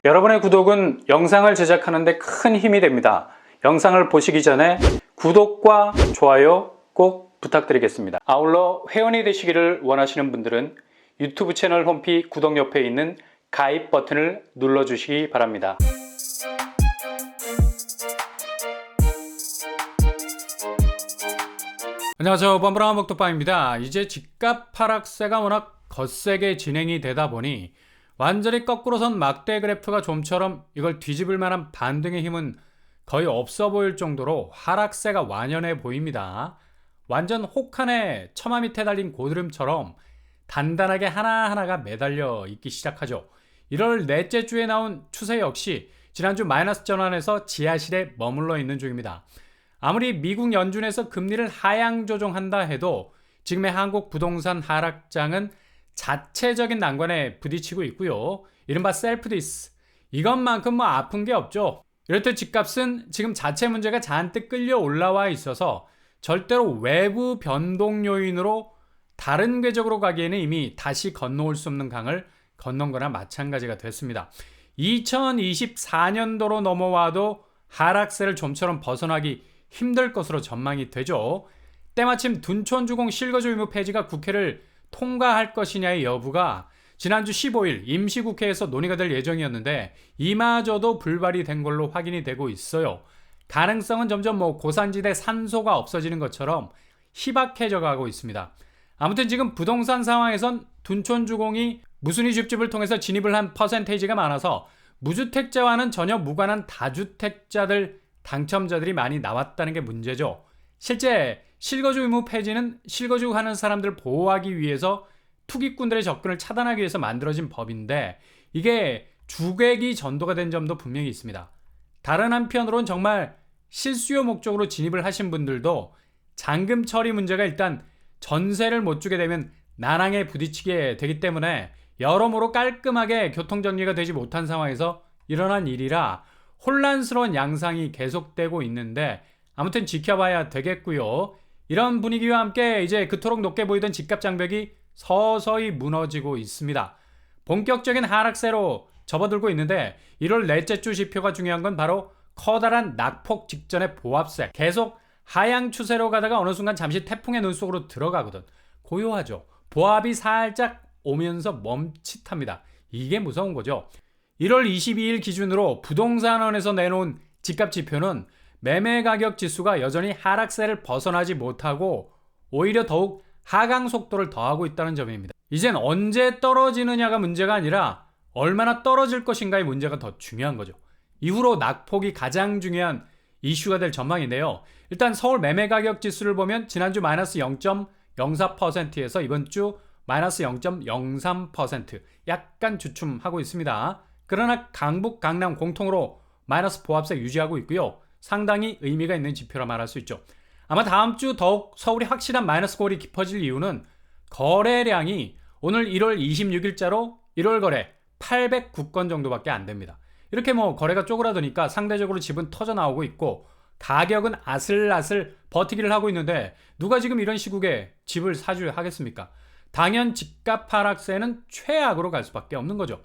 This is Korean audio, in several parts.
여러분의 구독은 영상을 제작하는 데 큰 힘이 됩니다. 영상을 보시기 전에 구독과 좋아요 꼭 부탁드리겠습니다. 아울러 회원이 되시기를 원하시는 분들은 유튜브 채널 홈피 구독 옆에 있는 가입 버튼을 눌러주시기 바랍니다. 안녕하세요. 범블랑 목토파입니다. 이제 집값 하락세가 워낙 거세게 진행이 되다 보니 완전히 거꾸로 선 막대 그래프가 좀처럼 이걸 뒤집을 만한 반등의 힘은 거의 없어 보일 정도로 하락세가 완연해 보입니다. 완전 혹한의 처마 밑에 달린 고드름처럼 단단하게 하나하나가 매달려 있기 시작하죠. 1월 넷째 주에 나온 추세 역시 지난주 마이너스 전환에서 지하실에 머물러 있는 중입니다. 아무리 미국 연준에서 금리를 하향 조정한다 해도 지금의 한국 부동산 하락장은 자체적인 난관에 부딪히고 있고요. 이른바 셀프디스. 이것만큼 아픈 게 없죠. 이럴 때 집값은 지금 자체 문제가 잔뜩 끌려 올라와 있어서 절대로 외부 변동 요인으로 다른 궤적으로 가기에는 이미 다시 건너올 수 없는 강을 건넌 거나 마찬가지가 됐습니다. 2024년도로 넘어와도 하락세를 좀처럼 벗어나기 힘들 것으로 전망이 되죠. 때마침 둔촌주공 실거주 의무 폐지가 국회를 통과할 것이냐의 여부가 지난주 15일 임시국회에서 논의가 될 예정이었는데 이마저도 불발이 된 걸로 확인이 되고 있어요. 가능성은 점점 고산지대 산소가 없어지는 것처럼 희박해져 가고 있습니다. 아무튼 지금 부동산 상황에선 둔촌주공이 무순위 집집을 통해서 진입을 한 퍼센테이지가 많아서 무주택자와는 전혀 무관한 다주택자들 당첨자들이 많이 나왔다는 게 문제죠. 실제 실거주 의무 폐지는 실거주하는 사람들을 보호하기 위해서 투기꾼들의 접근을 차단하기 위해서 만들어진 법인데 이게 주객이 전도가 된 점도 분명히 있습니다. 다른 한편으로는 정말 실수요 목적으로 진입을 하신 분들도 잔금 처리 문제가 일단 전세를 못 주게 되면 난항에 부딪히게 되기 때문에 여러모로 깔끔하게 교통정리가 되지 못한 상황에서 일어난 일이라 혼란스러운 양상이 계속되고 있는데 아무튼 지켜봐야 되겠고요. 이런 분위기와 함께 이제 그토록 높게 보이던 집값 장벽이 서서히 무너지고 있습니다. 본격적인 하락세로 접어들고 있는데 1월 넷째 주 지표가 중요한 건 바로 커다란 낙폭 직전의 보합세. 계속 하향 추세로 가다가 어느 순간 잠시 태풍의 눈 속으로 들어가거든. 고요하죠. 보합이 살짝 오면서 멈칫합니다. 이게 무서운 거죠. 1월 22일 기준으로 부동산원에서 내놓은 집값 지표는 매매 가격 지수가 여전히 하락세를 벗어나지 못하고 오히려 더욱 하강 속도를 더하고 있다는 점입니다. 이젠 언제 떨어지느냐가 문제가 아니라 얼마나 떨어질 것인가의 문제가 더 중요한 거죠. 이후로 낙폭이 가장 중요한 이슈가 될 전망인데요. 일단 서울 매매 가격 지수를 보면 지난주 마이너스 0.04%에서 이번 주 마이너스 0.03% 약간 주춤하고 있습니다. 그러나 강북, 강남 공통으로 마이너스 보합세 유지하고 있고요. 상당히 의미가 있는 지표라 말할 수 있죠. 아마 다음 주 더욱 서울이 확실한 마이너스 골이 깊어질 이유는 거래량이 오늘 1월 26일자로 1월 거래 809건 정도밖에 안 됩니다. 이렇게 거래가 쪼그라드니까 상대적으로 집은 터져 나오고 있고 가격은 아슬아슬 버티기를 하고 있는데 누가 지금 이런 시국에 집을 사줘야 하겠습니까? 당연 집값 하락세는 최악으로 갈 수밖에 없는 거죠.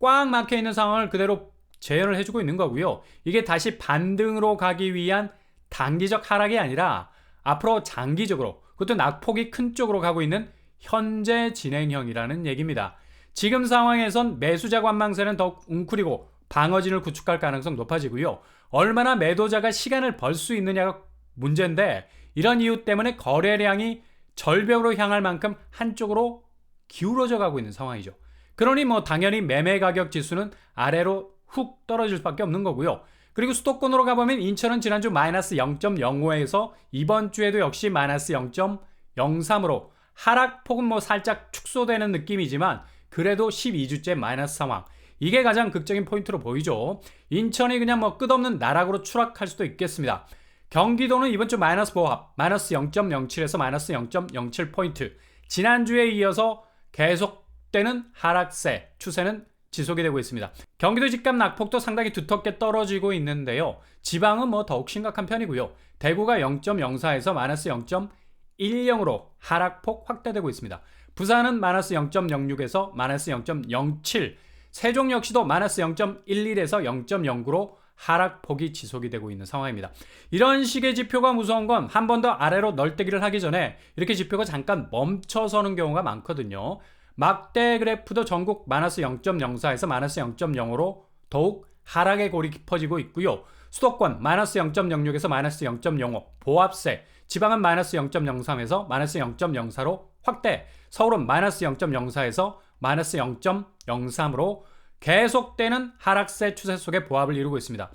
꽉 막혀 있는 상황을 그대로 재현을 해주고 있는 거고요. 이게 다시 반등으로 가기 위한 단기적 하락이 아니라 앞으로 장기적으로 그것도 낙폭이 큰 쪽으로 가고 있는 현재 진행형이라는 얘기입니다. 지금 상황에선 매수자 관망세는 더욱 웅크리고 방어진을 구축할 가능성 높아지고요. 얼마나 매도자가 시간을 벌 수 있느냐가 문제인데 이런 이유 때문에 거래량이 절벽으로 향할 만큼 한쪽으로 기울어져 가고 있는 상황이죠. 그러니 당연히 매매 가격 지수는 아래로 훅 떨어질 수밖에 없는 거고요. 그리고 수도권으로 가보면 인천은 지난주 마이너스 0.05에서 이번 주에도 역시 마이너스 0.03으로 하락폭은 살짝 축소되는 느낌이지만 그래도 12주째 마이너스 상황. 이게 가장 극적인 포인트로 보이죠. 인천이 그냥 끝없는 나락으로 추락할 수도 있겠습니다. 경기도는 이번 주 마이너스 보합, 마이너스 0.07에서 마이너스 0.07포인트. 지난주에 이어서 계속되는 하락세 추세는 지속이 되고 있습니다. 경기도 집값 낙폭도 상당히 두텁게 떨어지고 있는데요. 지방은 더욱 심각한 편이고요. 대구가 0.04에서 마이너스 0.10으로 하락폭 확대되고 있습니다. 부산은 마이너스 0.06에서 마이너스 0.07, 세종 역시도 마이너스 0.11에서 0.09로 하락폭이 지속이 되고 있는 상황입니다. 이런 식의 지표가 무서운 건 한 번 더 아래로 널뛰기를 하기 전에 이렇게 지표가 잠깐 멈춰서는 경우가 많거든요. 막대 그래프도 전국 마이너스 0.04에서 마이너스 0.05로 더욱 하락의 골이 깊어지고 있고요. 수도권 마이너스 0.06에서 마이너스 0.05, 보합세, 지방은 마이너스 0.03에서 마이너스 0.04로 확대, 서울은 마이너스 0.04에서 마이너스 0.03으로 계속되는 하락세 추세 속에 보합을 이루고 있습니다.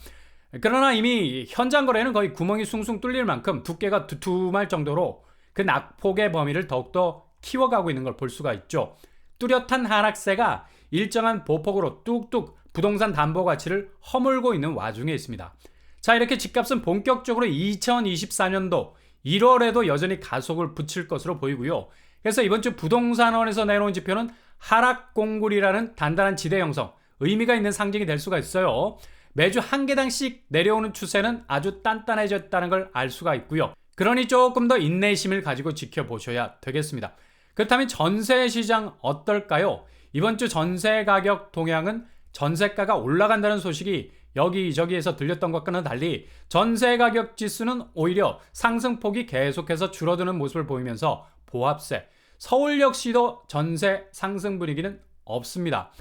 그러나 이미 현장 거래는 거의 구멍이 숭숭 뚫릴 만큼 두께가 두툼할 정도로 그 낙폭의 범위를 더욱더 키워가고 있는 걸 볼 수가 있죠. 뚜렷한 하락세가 일정한 보폭으로 뚝뚝 부동산 담보 가치를 허물고 있는 와중에 있습니다. 자, 이렇게 집값은 본격적으로 2024년도 1월에도 여전히 가속을 붙일 것으로 보이고요. 그래서 이번 주 부동산원에서 내놓은 지표는 하락공굴이라는 단단한 지대 형성, 의미가 있는 상징이 될 수가 있어요. 매주 한 계단씩 내려오는 추세는 아주 단단해졌다는 걸 알 수가 있고요. 그러니 조금 더 인내심을 가지고 지켜보셔야 되겠습니다. 그렇다면 전세 시장 어떨까요? 이번 주 전세 가격 동향은 전세가가 올라간다는 소식이 여기저기에서 들렸던 것과는 달리 전세 가격 지수는 오히려 상승폭이 계속해서 줄어드는 모습을 보이면서 보합세, 서울 역시도 전세 상승 분위기는 없습니다.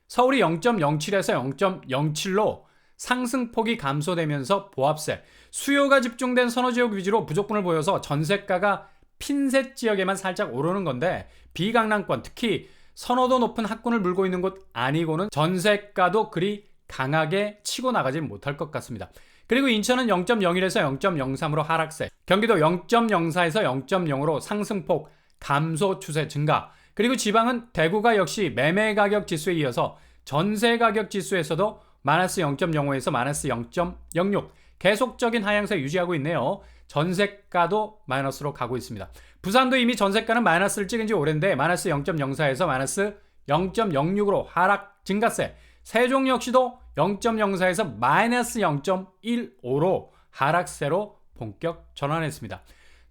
서울이 0.07에서 0.07로 상승폭이 감소되면서 보합세, 수요가 집중된 선호지역 위주로 부족분을 보여서 전세가가 핀셋 지역에만 살짝 오르는 건데, 비강남권, 특히 선호도 높은 학군을 물고 있는 곳 아니고는 전세가도 그리 강하게 치고 나가지 못할 것 같습니다. 그리고 인천은 0.01에서 0.03으로 하락세, 경기도 0.04에서 0.0으로 상승폭 감소 추세 증가, 그리고 지방은 대구가 역시 매매 가격 지수에 이어서 전세 가격 지수에서도 마이너스 0.05에서 마이너스 0.06 계속적인 하향세 유지하고 있네요. 전세가도 마이너스로 가고 있습니다. 부산도 이미 전세가는 마이너스를 찍은 지 오랜데 마이너스 0.04에서 마이너스 0.06으로 하락 증가세, 세종 역시도 0.04에서 마이너스 0.15로 하락세로 본격 전환했습니다.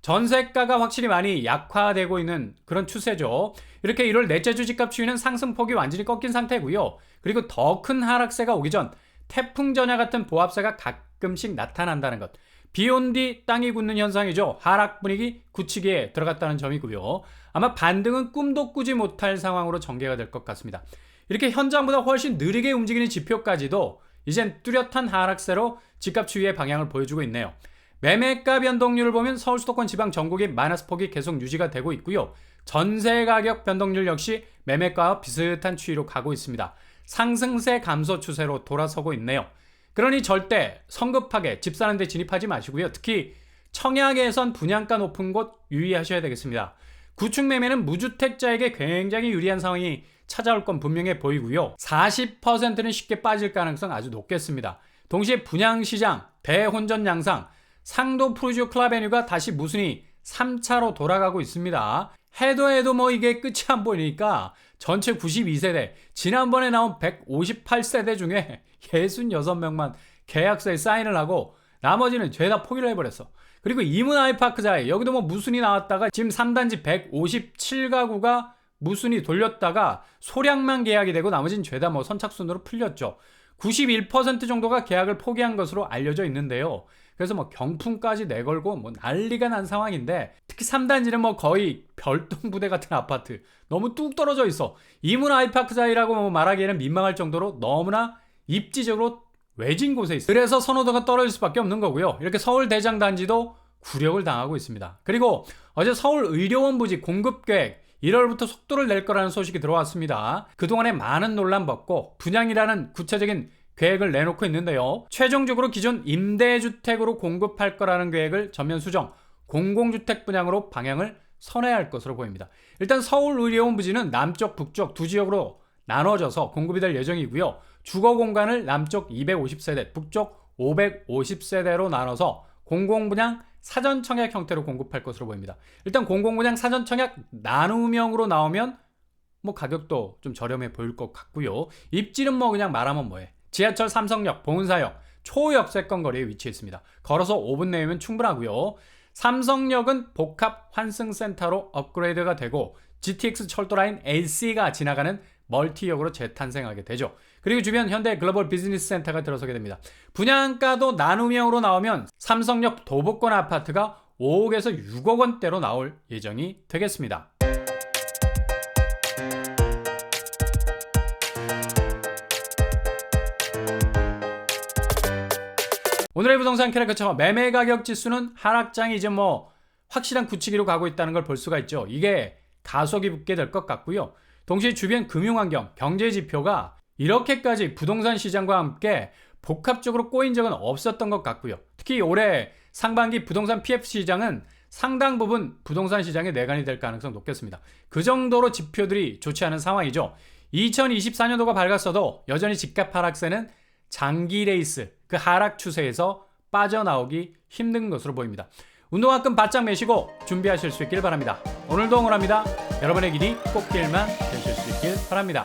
전세가가 확실히 많이 약화되고 있는 그런 추세죠. 이렇게 1월 넷째 주 집값 추이는 상승폭이 완전히 꺾인 상태고요. 그리고 더 큰 하락세가 오기 전 태풍 전야 같은 보합세가 가끔씩 나타난다는 것, 비온 뒤 땅이 굳는 현상이죠. 하락 분위기 굳히기에 들어갔다는 점이고요. 아마 반등은 꿈도 꾸지 못할 상황으로 전개가 될 것 같습니다. 이렇게 현장보다 훨씬 느리게 움직이는 지표까지도 이젠 뚜렷한 하락세로 집값 추이의 방향을 보여주고 있네요. 매매가 변동률을 보면 서울, 수도권, 지방 전국이 마이너스 폭이 계속 유지가 되고 있고요. 전세 가격 변동률 역시 매매가와 비슷한 추이로 가고 있습니다. 상승세 감소 추세로 돌아서고 있네요. 그러니 절대 성급하게 집 사는 데 진입하지 마시고요. 특히 청약에선 분양가 높은 곳 유의하셔야 되겠습니다. 구축 매매는 무주택자에게 굉장히 유리한 상황이 찾아올 건 분명해 보이고요. 40%는 쉽게 빠질 가능성 아주 높겠습니다. 동시에 분양시장, 대혼전 양상, 상도 프루지오 클라베뉴가 다시 무순위 3차로 돌아가고 있습니다. 해도 뭐 이게 끝이 안 보이니까 전체 92세대, 지난번에 나온 158세대 중에 66명만 계약서에 사인을 하고 나머지는 죄다 포기를 해버렸어. 그리고 이문 아이파크자에 여기도 뭐 무순위 나왔다가 지금 3단지 157가구가 무순위 돌렸다가 소량만 계약이 되고 나머지는 죄다 뭐 선착순으로 풀렸죠. 91% 정도가 계약을 포기한 것으로 알려져 있는데요. 그래서 뭐 경품까지 내걸고 뭐 난리가 난 상황인데, 특히 3단지는 뭐 거의 별똥부대 같은 아파트, 너무 뚝 떨어져 있어. 이문 아이파크자이라고 뭐 말하기에는 민망할 정도로 너무나 입지적으로 외진 곳에 있어요. 그래서 선호도가 떨어질 수밖에 없는 거고요. 이렇게 서울 대장 단지도 굴욕을 당하고 있습니다. 그리고 어제 서울 의료원 부지 공급 계획 1월부터 속도를 낼 거라는 소식이 들어왔습니다. 그동안에 많은 논란 받고 분양이라는 구체적인 계획을 내놓고 있는데요. 최종적으로 기존 임대주택으로 공급할 거라는 계획을 전면 수정, 공공주택 분양으로 방향을 선회할 할 것으로 보입니다. 일단 서울 의료원 부지는 남쪽, 북쪽 두 지역으로 나눠져서 공급이 될 예정이고요. 주거 공간을 남쪽 250세대, 북쪽 550세대로 나눠서 공공분양 사전청약 형태로 공급할 것으로 보입니다. 일단 공공분양 사전청약 나눔형으로 나오면 뭐 가격도 좀 저렴해 보일 것 같고요. 입지는 뭐 그냥 말하면 뭐해. 지하철 삼성역, 봉은사역, 초역세권 거리에 위치해 있습니다. 걸어서 5분 내외면 충분하고요. 삼성역은 복합 환승센터로 업그레이드가 되고 GTX 철도라인 LC가 지나가는 멀티역으로 재탄생하게 되죠. 그리고 주변 현대 글로벌 비즈니스 센터가 들어서게 됩니다. 분양가도 나눔형으로 나오면 삼성역 도보권 아파트가 5억에서 6억 원대로 나올 예정이 되겠습니다. 오늘의 부동산 캐릭터처럼 매매 가격 지수는 하락장이 이제 확실한 굳히기로 가고 있다는 걸 볼 수가 있죠. 이게 가속이 붙게 될 것 같고요. 동시에 주변 금융환경, 경제 지표가 이렇게까지 부동산 시장과 함께 복합적으로 꼬인 적은 없었던 것 같고요. 특히 올해 상반기 부동산 PF 시장은 상당 부분 부동산 시장의 내관이 될 가능성이 높겠습니다. 그 정도로 지표들이 좋지 않은 상황이죠. 2024년도가 밝았어도 여전히 집값 하락세는 장기 레이스, 그 하락 추세에서 빠져나오기 힘든 것으로 보입니다. 운동화끈 바짝 매시고 준비하실 수 있길 바랍니다. 오늘도 응원합니다. 여러분의 길이 꽃길만 되실 수 있길 바랍니다.